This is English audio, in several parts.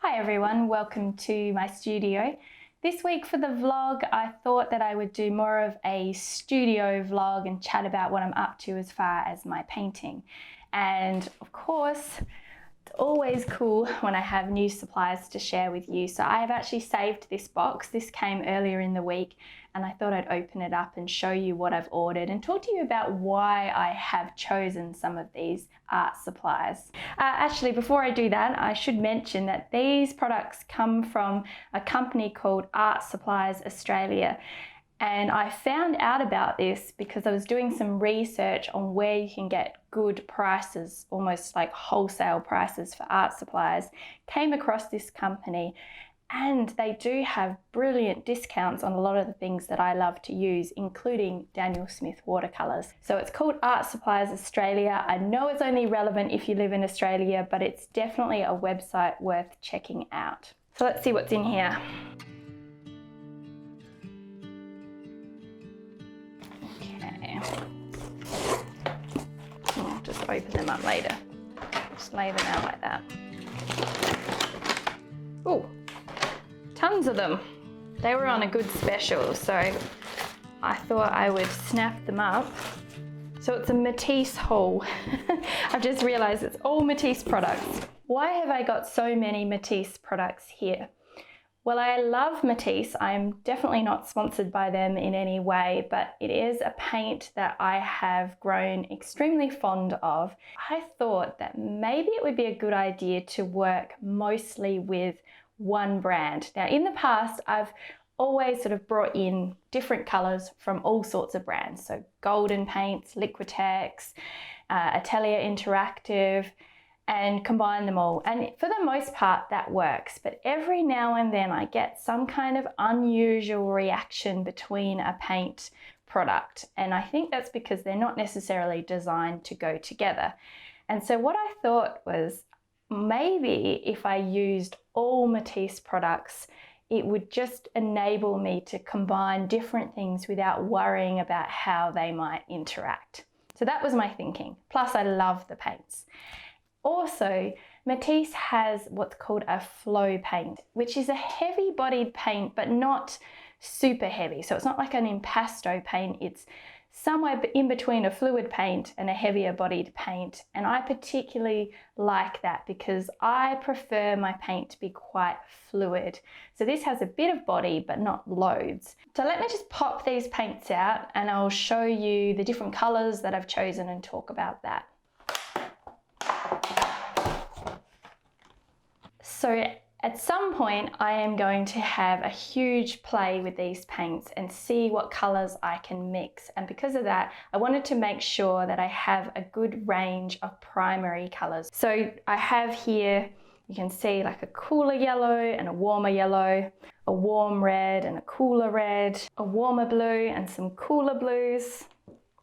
Hi everyone, welcome to my studio. This week for the vlog, I thought that I would do more of a studio vlog and chat about what I'm up to as far as my painting. And of course, it's always cool when I have new supplies to share with you. So I have actually saved this box. This came earlier in the week and I thought I'd open it up and show you what I've ordered and talk to you about why I have chosen some of these art supplies. Actually, before I do that, I should mention that these products come from a company called Art Supplies Australia. And I found out about this because I was doing some research on where you can get good prices, almost like wholesale prices for art supplies. Came across this company and they do have brilliant discounts on a lot of the things that I love to use, including Daniel Smith watercolors. So it's called Art Supplies Australia. I know it's only relevant if you live in Australia, but it's definitely a website worth checking out. So let's see what's in here. I'll just open them up later. Just lay them out like that. Oh, tons of them. They were on a good special, so I thought I would snap them up. So it's a Matisse haul. I've just realized it's all Matisse products. Why have I got so many Matisse products here? Well, I love Matisse. I'm definitely not sponsored by them in any way, but it is a paint that I have grown extremely fond of. I thought that maybe it would be a good idea to work mostly with one brand. Now, in the past, I've always sort of brought in different colors from all sorts of brands. So Golden Paints, Liquitex, Atelier Interactive, and combine them all. And for the most part, that works. But every now and then I get some kind of unusual reaction between a paint product. And I think that's because they're not necessarily designed to go together. And so what I thought was maybe if I used all Matisse products, it would just enable me to combine different things without worrying about how they might interact. So that was my thinking. Plus I love the paints. Also, Matisse has what's called a flow paint, which is a heavy bodied paint, but not super heavy. So it's not like an impasto paint. It's somewhere in between a fluid paint and a heavier bodied paint. And I particularly like that because I prefer my paint to be quite fluid. So this has a bit of body, but not loads. So let me just pop these paints out and I'll show you the different colors that I've chosen and talk about that. So at some point I am going to have a huge play with these paints and see what colors I can mix. And because of that, I wanted to make sure that I have a good range of primary colors. So I have here, you can see like a cooler yellow and a warmer yellow, a warm red and a cooler red, a warmer blue and some cooler blues.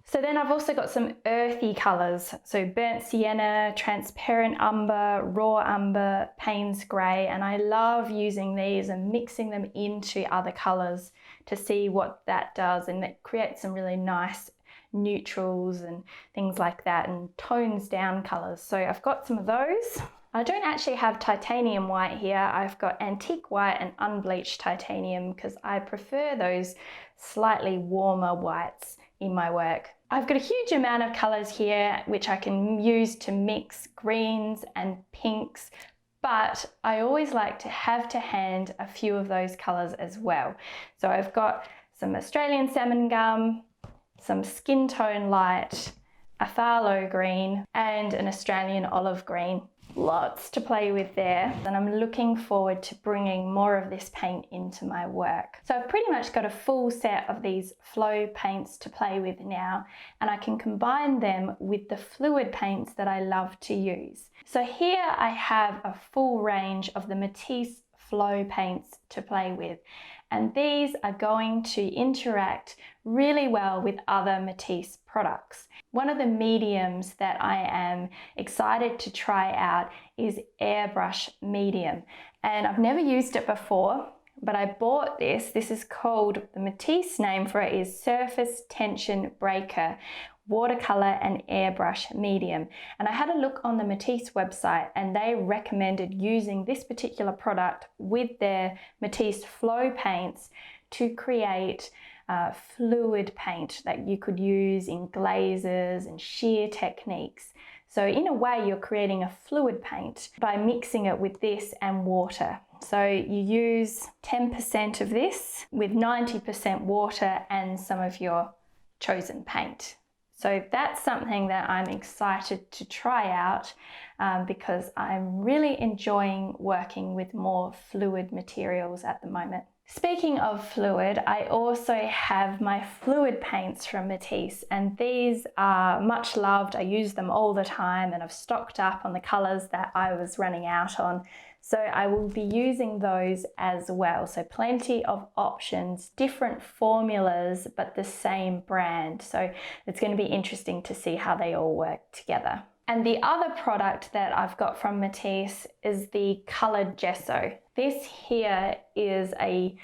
So then I've also got some earthy colours, so burnt sienna, transparent umber, raw umber, Payne's grey, and I love using these and mixing them into other colours to see what that does, and it creates some really nice neutrals and things like that and tones down colours. So I've got some of those. I don't actually have titanium white here. I've got antique white and unbleached titanium because I prefer those slightly warmer whites in my work. I've got a huge amount of colours here which I can use to mix greens and pinks, but I always like to have to hand a few of those colours as well. So I've got some Australian salmon gum, some skin tone light, a phthalo green and an Australian olive green. Lots to play with there, and I'm looking forward to bringing more of this paint into my work. So I've pretty much got a full set of these flow paints to play with now, and I can combine them with the fluid paints that I love to use. So here I have a full range of the Matisse flow paints to play with, and these are going to interact really well with other Matisse products. One of the mediums that I am excited to try out is airbrush medium, and I've never used it before, but I bought this. This is called, the Matisse name for it is Surface Tension Breaker, watercolor and airbrush medium. And I had a look on the Matisse website and they recommended using this particular product with their Matisse flow paints to create fluid paint that you could use in glazes and shear techniques. So in a way, you're creating a fluid paint by mixing it with this and water. So you use 10% of this with 90% water and some of your chosen paint. So that's something that I'm excited to try out because I'm really enjoying working with more fluid materials at the moment. Speaking of fluid, I also have my fluid paints from Matisse, and these are much loved. I use them all the time and I've stocked up on the colors that I was running out on. So I will be using those as well. So plenty of options, different formulas, but the same brand. So it's going to be interesting to see how they all work together. And the other product that I've got from Matisse is the colored gesso. This here is a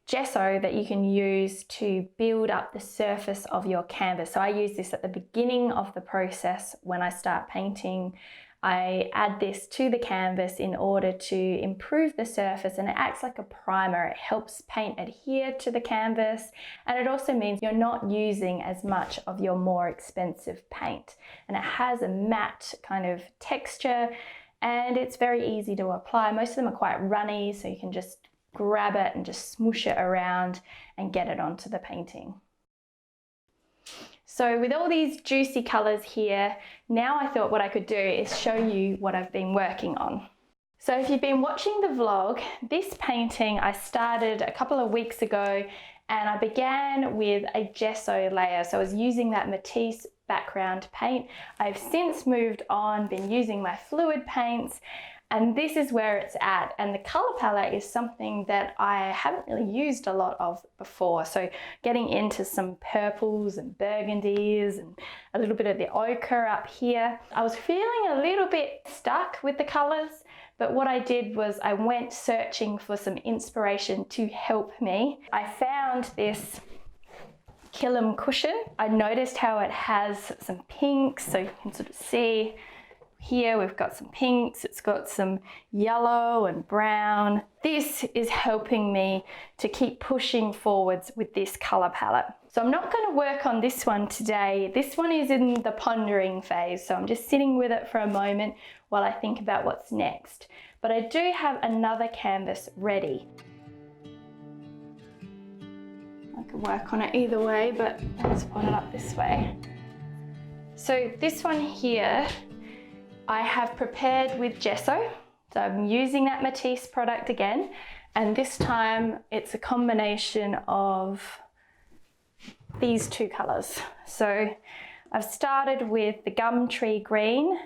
gesso that you can use to build up the surface of your canvas. So I use this at the beginning of the process when I start painting. I add this to the canvas in order to improve the surface, and it acts like a primer. It helps paint adhere to the canvas, and it also means you're not using as much of your more expensive paint. And it has a matte kind of texture and it's very easy to apply. Most of them are quite runny, so you can just grab it and just smoosh it around and get it onto the painting. So with all these juicy colors here, now I thought what I could do is show you what I've been working on. So if you've been watching the vlog, this painting I started a couple of weeks ago and I began with a gesso layer. So I was using that Matisse background paint. I've since moved on, been using my fluid paints, and this is where it's at. And the color palette is something that I haven't really used a lot of before. So getting into some purples and burgundies and a little bit of the ochre up here. I was feeling a little bit stuck with the colors, but what I did was I went searching for some inspiration to help me. I found this Killam cushion. I noticed how it has some pinks, so you can sort of see here we've got some pinks, it's got some yellow and brown. This is helping me to keep pushing forwards with this color palette. So I'm not going to work on this one today. This one is in the pondering phase, so I'm just sitting with it for a moment while I think about what's next. But I do have another canvas ready. I can work on it either way, but let's put it up this way. So this one here, I have prepared with gesso. So I'm using that Matisse product again, and this time it's a combination of these two colors. So I've started with the Gumtree green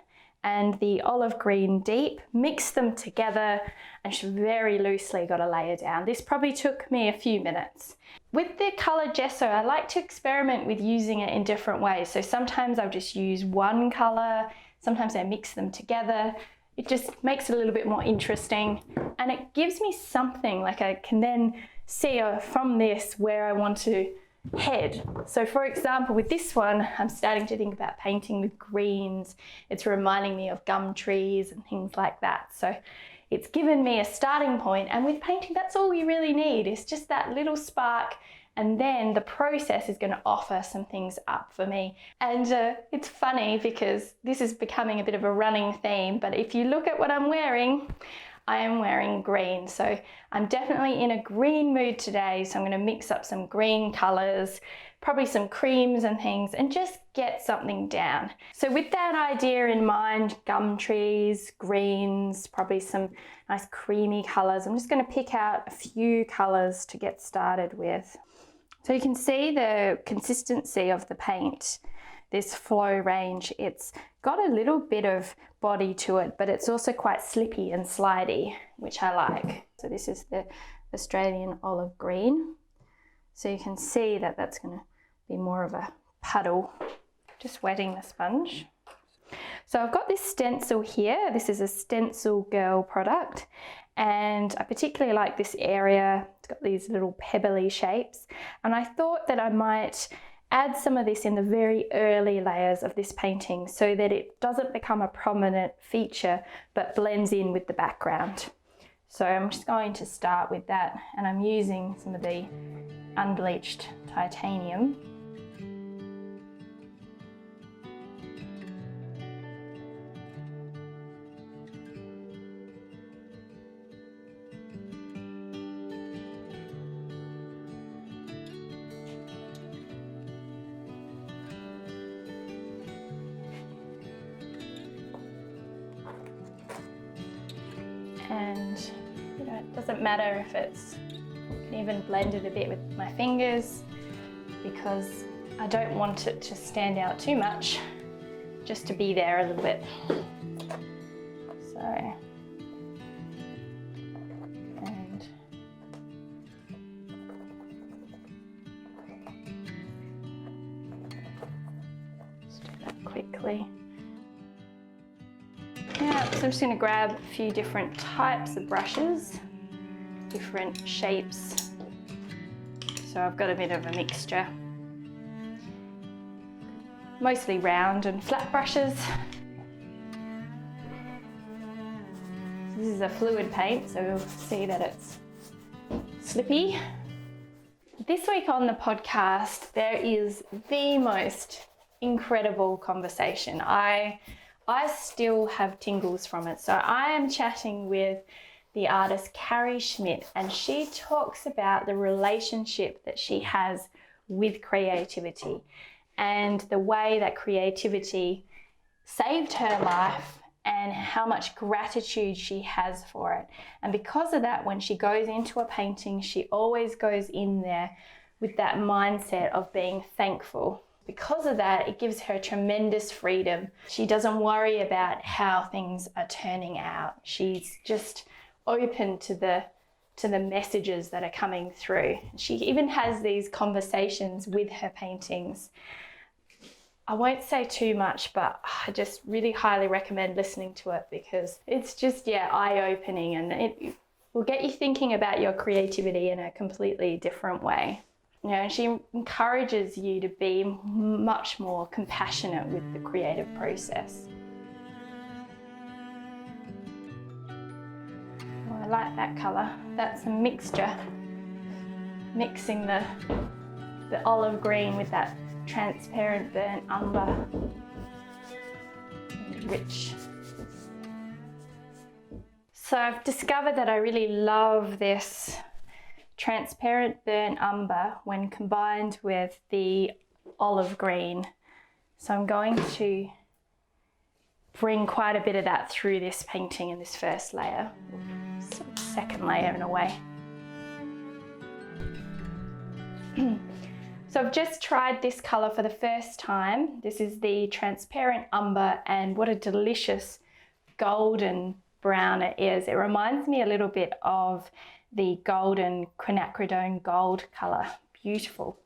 and the olive green deep, mixed them together and very loosely got a layer down. This probably took me a few minutes. With the color gesso, I like to experiment with using it in different ways. So sometimes I'll just use one color, sometimes I mix them together. It just makes it a little bit more interesting and it gives me something, like I can then see from this where I want to head. So for example, with this one, I'm starting to think about painting with greens. It's reminding me of gum trees and things like that. So it's given me a starting point, and with painting, that's all you really need. It's just that little spark, and then the process is going to offer some things up for me. And it's funny because this is becoming a bit of a running theme, but if you look at what I'm wearing, I am wearing green. So I'm definitely in a green mood today. So I'm going to mix up some green colors, probably some creams and things, and just get something down. So with that idea in mind, gum trees, greens, probably some nice creamy colors, I'm just going to pick out a few colors to get started with. So you can see the consistency of the paint, this flow range. It's got a little bit of body to it, but it's also quite slippy and slidey, which I like. So this is the Australian olive green. So you can see that that's going to be more of a puddle. Just wetting the sponge. So I've got this stencil here. This is a Stencil Girl product, and I particularly like this area. It's got these little pebbly shapes, and I thought that I might add some of this in the very early layers of this painting so that it doesn't become a prominent feature but blends in with the background. So I'm just going to start with that, and I'm using some of the unbleached titanium. And it doesn't matter if it's, I can even blend it a bit with my fingers because I don't want it to stand out too much, just to be there a little bit. So, and just do that quickly. Yeah, so I'm just going to grab a few different types of brushes, different shapes. So I've got a bit of a mixture. Mostly round and flat brushes. This is a fluid paint, so you'll see that it's slippy. This week on the podcast, there is the most incredible conversation. I still have tingles from it. So I am chatting with the artist Carrie Schmidt, and she talks about the relationship that she has with creativity and the way that creativity saved her life and how much gratitude she has for it. And because of that, when she goes into a painting, she always goes in there with that mindset of being thankful. Because of that, it gives her tremendous freedom. She doesn't worry about how things are turning out. She's just open to the messages that are coming through. She even has these conversations with her paintings. I won't say too much, but I just really highly recommend listening to it because it's just, eye-opening, and it will get you thinking about your creativity in a completely different way. You know, and she encourages you to be much more compassionate with the creative process. Oh, I like that colour. That's a mixture. Mixing the olive green with that transparent burnt umber. And rich. So I've discovered that I really love this transparent burnt umber when combined with the olive green. So I'm going to bring quite a bit of that through this painting in this first layer, second layer in a way. So I've just tried this colour for the first time. This is the transparent umber, and what a delicious golden brown it is. It reminds me a little bit of the golden quinacridone gold colour. Beautiful.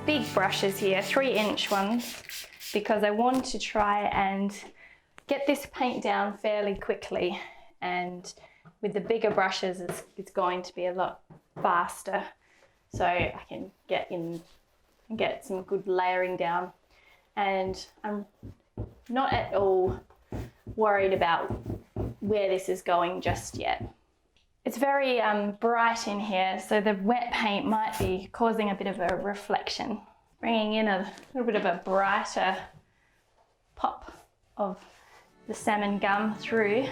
Big brushes here, 3-inch ones, because I want to try and get this paint down fairly quickly, and with the bigger brushes it's going to be a lot faster, so I can get in and get some good layering down. And I'm not at all worried about where this is going just yet. It's very bright in here, so the wet paint might be causing a bit of a reflection, bringing in a little bit of a brighter pop of the salmon gum through.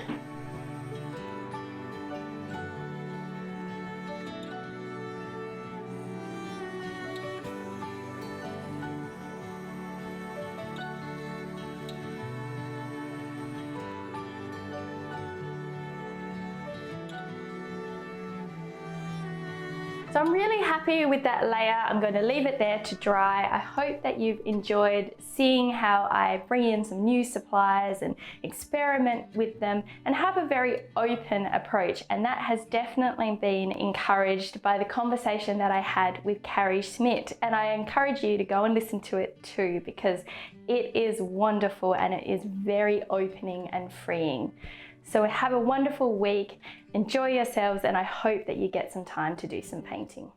So So I'm really happy with that layer. I'm going to leave it there to dry. I hope that you've enjoyed seeing how I bring in some new supplies and experiment with them and have a very open approach. And that has definitely been encouraged by the conversation that I had with Carrie Schmidt. And I encourage you to go and listen to it too, because it is wonderful and it is very opening and freeing. So have a wonderful week, enjoy yourselves, and I hope that you get some time to do some painting.